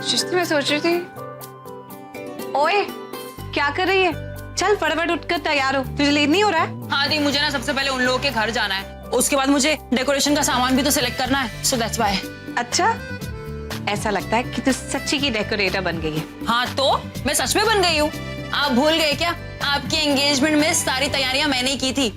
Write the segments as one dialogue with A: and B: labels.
A: सृष्टि, मैं सोच रही थी, ओए क्या कर रही है? चल फटाफट उठकर तैयार हो, तुझे लेट नहीं हो रहा है?
B: हाँ दी, मुझे ना सबसे पहले उन लोगों के घर जाना है, उसके बाद मुझे डेकोरेशन का सामान भी तो सिलेक्ट करना है, सो दैट्स व्हाई।
A: अच्छा, ऐसा लगता है कि तू सच्ची की डेकोरेटर बन गई है।
B: हाँ तो मैं सच में बन गई हूँ। आप भूल गए क्या? आपकी एंगेजमेंट में सारी तैयारियां मैंने ही की थी।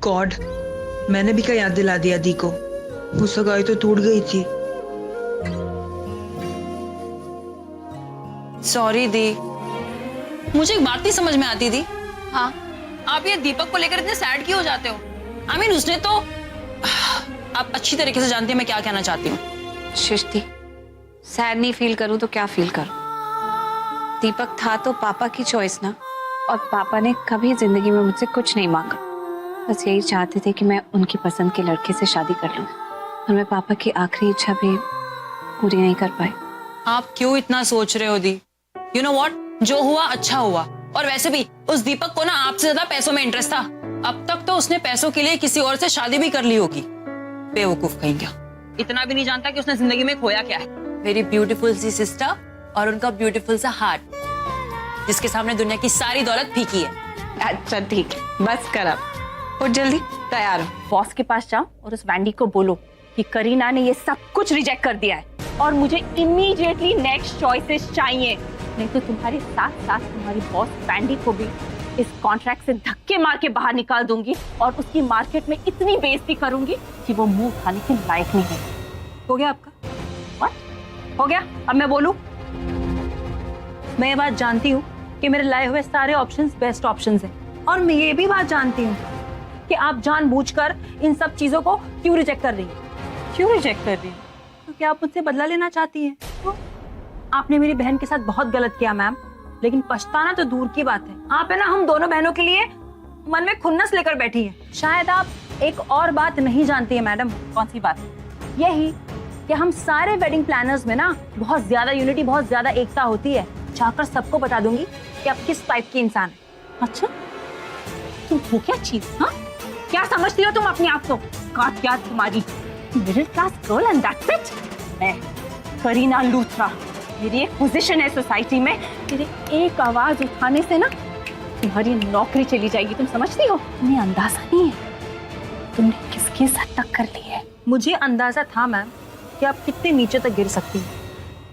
C: गॉड, मैंने भी क्या याद दिला दिया दी को। वो सगाई तो टूट गई थी।
B: सॉरी दी, मुझे एक बात नहीं समझ में आती थी। हाँ, आप ये दीपक को लेकर इतने सैड क्यों हो जाते हो? आई मीन उसने तो, आप अच्छी तरीके से जानती हैं मैं क्या कहना चाहती हूँ।
A: सृष्टि, सैड नहीं फील करूं तो क्या फील करूं? दीपक था तो पापा की चॉइस ना, और पापा ने कभी जिंदगी में मुझसे कुछ नहीं मांगा। बस यही चाहते थे कि मैं उनकी पसंद के लड़के से शादी कर लूं, और मैं पापा की आखिरी इच्छा भी पूरी नहीं कर पाई।
B: आप क्यों इतना सोच रहे हो दी? यू नो व्हाट, जो हुआ अच्छा हुआ। और वैसे भी उस दीपक को ना आपसे ज्यादा पैसों में इंटरेस्ट था। अब तक तो उसने पैसों के लिए किसी और से शादी भी कर ली होगी। बेवकूफ कहीं क्या, इतना भी नहीं जानता कि उसने जिंदगी में खोया क्या है। वेरी ब्यूटीफुल सी सिस्टर, और उनका ब्यूटीफुल सा हार्ट, जिसके सामने दुनिया की सारी दौलत फीकी है।
A: अच्छा ठीक है, बस कर अब, उठ जल्दी, तैयार हो।
D: बॉस के पास जाओ और उस वैंडी को बोलो कि करीना ने ये सब कुछ रिजेक्ट कर दिया है और मुझे इमीडिएटली नेक्स्ट चॉइसेस चाहिए, नहीं तो तुम्हारे साथ साथ तुम्हारी बॉस वैंडी को भी इस कॉन्ट्रैक्ट से धक्के मार के बाहर निकाल दूंगी और उसकी मार्केट में इतनी बेइज्जती करूंगी कि वो मुंह उठाने के लायक नहीं है। हो गया आपका? What? हो गया? अब मैं बोलूं? मैं ये बात जानती हूँ कि मेरे लाए हुए सारे ऑप्शंस बेस्ट ऑप्शंस हैं, और मैं ये भी बात जानती हूँ कि आप जानबूझकर इन सब चीजों को क्यों रिजेक्ट कर रही हैं। क्यों रिजेक्ट कर रही हैं? तो क्या आप मुझसे बदला लेना चाहती हैं? तो आपने मेरी बहन के साथ बहुत गलत किया मैम, लेकिन पछताना तो दूर की बात है। आप है ना हम दोनों बहनों के लिए मन में खुन्नस लेकर बैठी हैं। शायद आप एक और बात नहीं जानती है मैडम। कौन सी बात? यही कि हम सारे वेडिंग प्लानर्स में ना बहुत ज्यादा यूनिटी, बहुत ज्यादा एकता होती है। जाकर सबको बता दूंगी कि आप किस टाइप की इंसान है। अच्छा, तुम हो क्या चीज? हाँ, क्या समझती हो तुम अपने आप को? क्या तुम्हारी middle class girl and that's it? मैं करीना लूथरा, मेरी एक पोजीशन है सोसाइटी में। मेरे एक आवाज उठाने से ना तुम्हारी नौकरी चली जाएगी। तुम समझती हो? तुम्हें अंदाजा नहीं है तुमने किसके साथ टक्कर ली है। मुझे अंदाजा था मैम कि आप कितने नीचे तक गिर सकती हैं,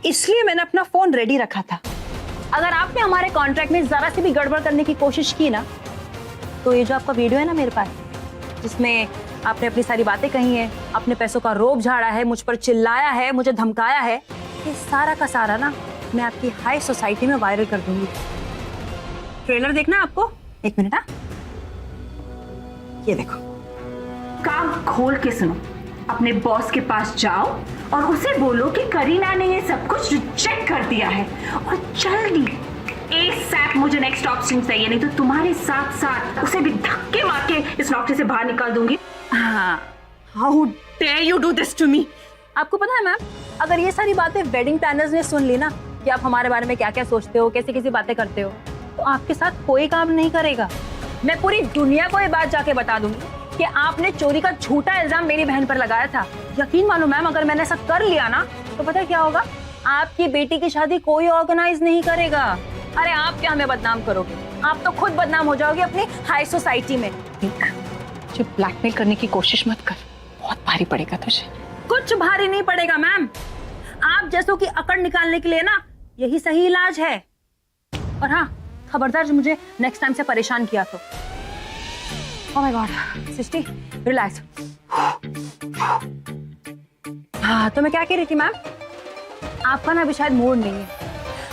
D: इसलिए मैंने अपना फोन रेडी रखा था। अगर आपने हमारे कॉन्ट्रैक्ट में जरा सी भी गड़बड़ करने की कोशिश की ना, तो ये जो आपका वीडियो है ना मेरे पास, जिसमें आपने अपनी सारी बातें कही हैं, अपने पैसों का रोब झाड़ा है, मुझ पर चिल्लाया है, मुझे धमकाया है, ये सारा का सारा ना मैं आपकी हाई सोसाइटी में वायरल कर दूंगी। ट्रेलर देखना आपको? एक मिनट। हाँ, ये देखो।
E: कान खोल के सुनो। अपने बॉस के पास जाओ और उसे बोलो कि करीना ने ये सब कुछ रिजेक्ट कर दिया है, और जल्दी ASAP मुझे नेक्स्ट ऑप्शन चाहिए, नहीं तो तुम्हारे साथ साथ उसे भी धक्के मार के इस नौकरी से बाहर निकाल दूंगी।
D: हाँ, how dare you do this to me. आपको पता है मैम, अगर ये सारी बातें वेडिंग प्लानर्स ने सुन ली ना कि आप हमारे बारे में क्या क्या सोचते हो, कैसी कैसी बातें करते हो, तो आपके साथ कोई काम नहीं करेगा। मैं पूरी दुनिया को ये बात जाके बता दूंगी कि आपने चोरी का झूठा इल्जाम मेरी बहन पर लगाया था। यकीन मानो मैम, अगर मैंने ऐसा कर लिया ना तो पता क्या होगा? आपकी बेटी की शादी कोई ऑर्गेनाइज नहीं करेगा। अरे आप क्या हमें बदनाम करोगे? आप तो खुद बदनाम हो जाओगे अपनी हाई सोसाइटी में।
E: जो ब्लैकमेल करने की कोशिश मत कर, बहुत भारी पड़ेगा तुझे।
D: कुछ भारी नहीं पड़ेगा मैम, आप जैसों की अकड़ निकालने के लिए ना यही सही इलाज है। और हाँ, खबरदार जो मुझे नेक्स्ट टाइम से परेशान किया तो। Oh my God, Srishti relax. हाँ, तो मैं क्या कह रही थी मैम, आपका ना अभी शायद मूड नहीं है।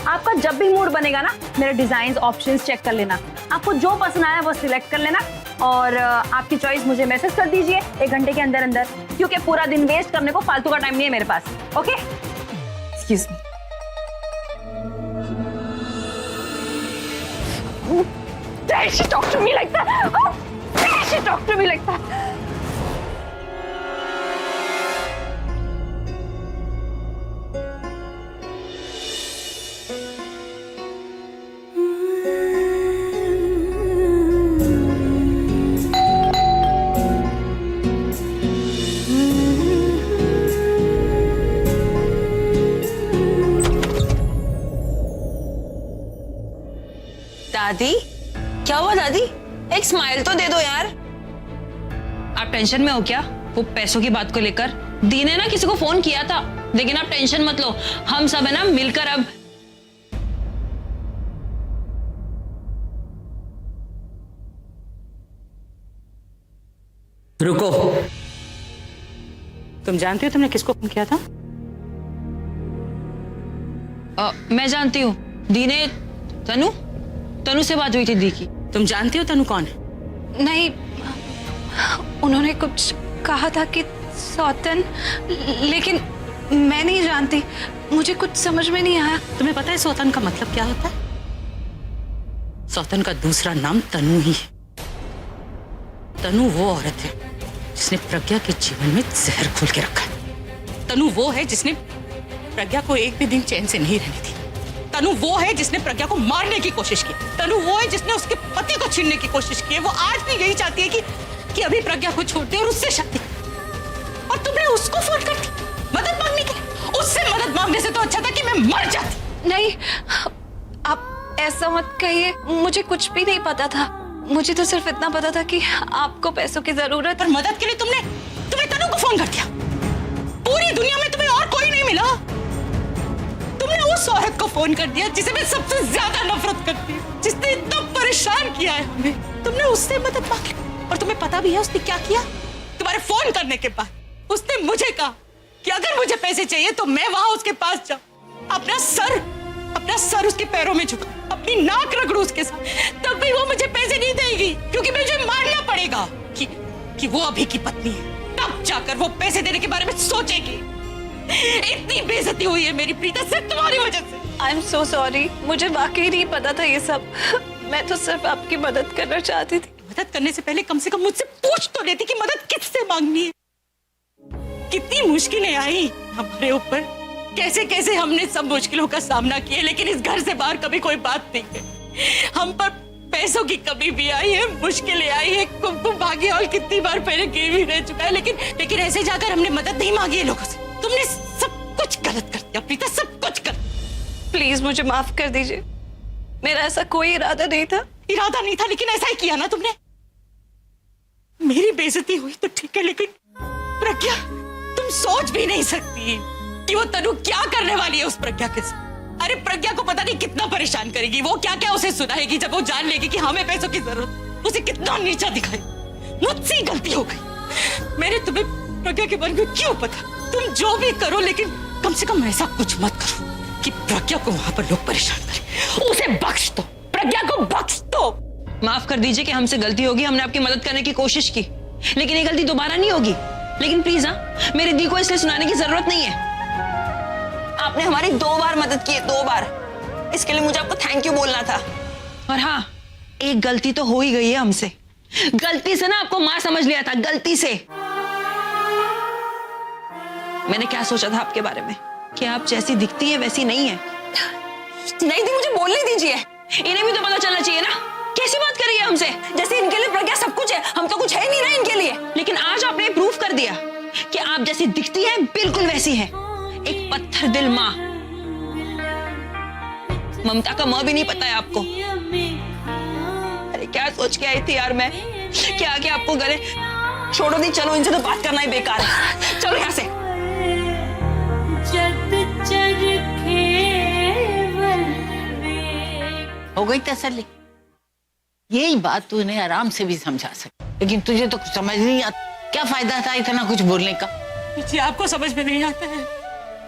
D: आपका जब भी मूड बनेगा ना, मेरे डिजाइन ऑप्शंस चेक कर लेना, आपको जो पसंद आया वो सिलेक्ट कर लेना, और आपकी चॉइस मुझे मैसेज कर दीजिए 1 घंटे के अंदर अंदर, क्योंकि पूरा दिन वेस्ट करने को फालतू का टाइम नहीं है मेरे पास। Okay? Excuse me. Dare she talk to me like that? Oh, dare she talk to me like that?
B: दादी क्या हुआ दादी? एक स्माइल तो दे दो यार। आप टेंशन में हो क्या वो पैसों की बात को लेकर? दी ने ना किसी को फोन किया था, लेकिन आप टेंशन मत लो, हम सब है ना मिलकर अब।
F: रुको, तुम जानती हो तुमने किसको फोन किया था?
B: मैं जानती हूँ, दी ने तनु से बात हुई थी दी की।
F: तुम जानती हो तनु कौन है?
A: नहीं, उन्होंने कुछ कहा था कि सौतन, लेकिन मैं नहीं जानती, मुझे कुछ समझ में नहीं आया।
F: तुम्हें पता है सौतन का मतलब क्या होता है? सौतन का दूसरा नाम तनु ही है। तनु वो औरत है जिसने प्रज्ञा के जीवन में जहर घोल के रखा है। तनु वो है जिसने प्रज्ञा को एक भी दिन चैन से नहीं रहने दी। तनु वो है जिसने प्रज्ञा को मारने की कोशिश की। तनु वो है जिसने उसके पति को छीनने की कोशिश की है। वो आज भी यही चाहती है कि अभी प्रज्ञा को छोड़ दे और उससे शादी। और तुमने उसको फोन कर दी मदद मांगने के लिए। उससे मदद मांगने से तो अच्छा था कि मैं मर जाती।
A: नहीं, आप ऐसा मत कहिए, मुझे कुछ भी नहीं पता था। मुझे तो सिर्फ इतना पता था कि आपको पैसों की जरूरत।
F: पर मदद के लिए तुमने तनु को फोन कर दिया। पूरी दुनिया में तुम्हें और कोई नहीं मिला। तुमने उस औरत को फोन कर दिया जिसे मैं सबसे ज्यादा नफरत करती हूँ, जिसने इतना परेशान किया है हमें। तुमने उससे मदद मांगी और तुम्हें पता भी है उसने क्या किया? तुम्हारे फोन करने के बाद उसने मुझे कहा कि अगर मुझे पैसे चाहिए तो मैं वहां उसके पास जाऊं, अपना सर उसके पैरों में झुका, अपनी नाक रगड़ूं उसके साथ, तब भी वो मुझे पैसे नहीं देगी, क्योंकि मुझे मानना पड़ेगा कि वो अभी की पत्नी है। तब जाकर वो पैसे देने के बारे में सोचेगी। इतनी बेइज्जती हुई है मेरी प्रीता सिर्फ तुम्हारी वजह से।
A: आई एम सो सॉरी, मुझे वाकई नहीं पता था ये सब। मैं तो सिर्फ आपकी मदद करना चाहती थी।
F: मदद करने से पहले कम से कम मुझसे पूछ तो लेती कि मदद किससे मांगनी है। कितनी मुश्किलें आई हमारे ऊपर, कैसे कैसे हमने सब मुश्किलों का सामना किया, लेकिन इस घर से बाहर कभी कोई बात नहीं है। हम पर पैसों की कमी भी आई है, मुश्किलें आई है, कुमकुम भाग्य और कितनी बार पहले गिरवी रह चुका है, लेकिन ऐसे जाकर हमने मदद नहीं मांगी है लोगों से। तुमने सब कुछ गलत कर दिया प्रीता, सब कुछ गलत।
A: प्लीज मुझे माफ कर दीजिए, मेरा ऐसा कोई इरादा नहीं था।
F: इरादा नहीं था, लेकिन ऐसा ही किया ना तुमने। मेरी बेइज्जती हुई तो ठीक है, लेकिन प्रज्ञा, तुम सोच भी नहीं सकती कि वो तनु क्या करने वाली है उस प्रज्ञा के साथ। अरे प्रज्ञा को पता नहीं कितना परेशान करेगी, वो क्या क्या उसे सुनाएगी जब वो जान लेगी कि हमें पैसों की जरूरत। उसे कितना नीचा दिखाई। मुझसे ही गलती हो गई। मैंने तुम्हें प्रज्ञा के बारे में क्यों पता? तुम जो भी करो, लेकिन कम से कम ऐसा कुछ मत करो कि प्रज्ञा को वहां पर लोग परेशान करें। उसे बख्श दो, प्रज्ञा को बख्श दो।
B: माफ कर दीजिए कि हमसे गलती होगी, हमने आपकी मदद करने की कोशिश की, लेकिन ये गलती दोबारा नहीं होगी। लेकिन प्लीज मेरी दी को इसलिए सुनाने की जरूरत नहीं है। आपने हमारी 2 बार मदद की है, 2 बार। इसके लिए मुझे आपको थैंक यू बोलना था। और हाँ, एक गलती तो हो ही गई है हमसे। गलती से ना आपको मां समझ लिया था, गलती से। मैंने क्या सोचा था आपके बारे में कि आप जैसी दिखती है वैसी नहीं है। नहीं दी, मुझे बोलने दीजिए। इन्हें भी तो पता चलना चाहिए ना। कैसी बात कर रही है हमसे? जैसे इनके लिए प्रज्ञा सब कुछ है, हम तो कुछ है नहीं ना इनके लिए। लेकिन आज आपने प्रूफ कर दिया कि आप जैसी दिखती है बिल्कुल वैसी है। एक पत्थर दिल माँ। ममता का माँ भी नहीं पता है आपको। अरे क्या सोच के आई थी यार मैं, क्या आके आपको गले। छोड़ो दी, चलो, इनसे तो बात करना ही बेकार है। चलो यहाँ से।
G: हो गई तसल्ली? यही बात तू इन्हें आराम से भी समझा सकती, लेकिन तुझे तो कुछ समझ नहीं आता। क्या फायदा था इतना कुछ बोलने का?
F: पीजी, आपको समझ में नहीं आता है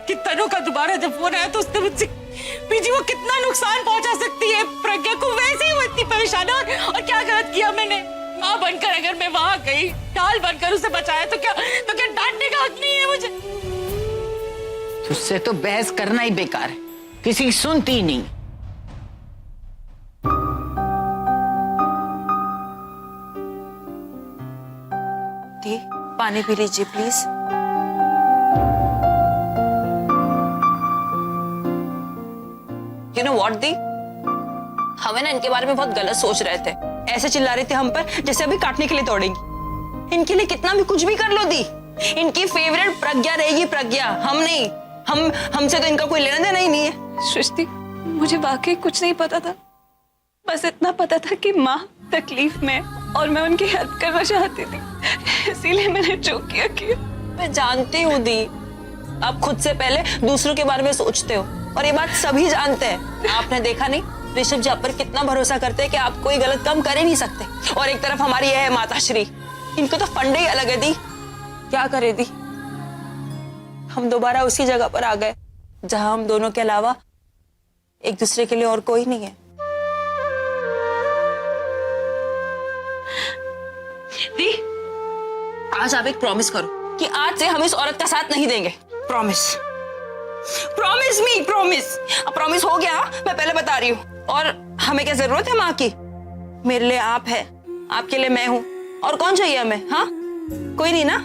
F: कि तनु का दोबारा जब फोन आया तो उसने मुझसे पीजी वो कितना नुकसान पहुंचा सकती है प्रज्ञा को। वैसे ही वो इतनी परेशान है, और क्या गलत किया मैंने? माँ बनकर अगर मैं वहां गई, ढाल बनकर उसे बचाया, तो क्या डांटने का हक नहीं है मुझे?
G: तुझसे तो बहस करना ही बेकार है, किसी की सुनती ही नहीं।
B: दी, पानी पी लीजिए please. You know what the, हमें ना इनके बारे में बहुत गलत सोच रहे थे। ऐसे चिल्ला रहे थे हम पर जैसे अभी काटने के लिए तोड़ेंगी। इनके लिए कितना भी कुछ भी कर लो दी। इनकी फेवरेट प्रज्ञा रहेगी, प्रज्ञा, हम नहीं। हमसे तो इनका कोई लेना देना ही नहीं है।
A: सृष्टि, मुझे वाकई कुछ नहीं पता था। बस इतना पता था कि माँ तकलीफ में और मैं उनकी हेल्प करना चाहती थी, इसीलिए मैंने जो किया।
B: मैं जानती हूँ दी, आप खुद से पहले दूसरों के बारे में सोचते हो और ये बात सभी जानते हैं। आपने देखा नहीं ऋषभ जी आप पर कितना भरोसा करते हैं कि आप कोई गलत काम कर ही नहीं सकते। और एक तरफ हमारी यह है माताश्री, इनको तो फंडे ही अलग है दी। क्या करे दी, हम दोबारा उसी जगह पर आ गए जहां हम दोनों के अलावा एक दूसरे के लिए और कोई नहीं है। दी, आज आप एक प्रॉमिस करो कि आज से हम इस औरत का साथ नहीं देंगे। Promise, promise me, promise. अब प्रॉमिस हो गया, मैं पहले बता रही हूँ। और हमें क्या जरूरत है माँ की? मेरे लिए आप है, आपके लिए मैं हूँ, और कौन चाहिए हमें? हाँ, कोई नहीं ना।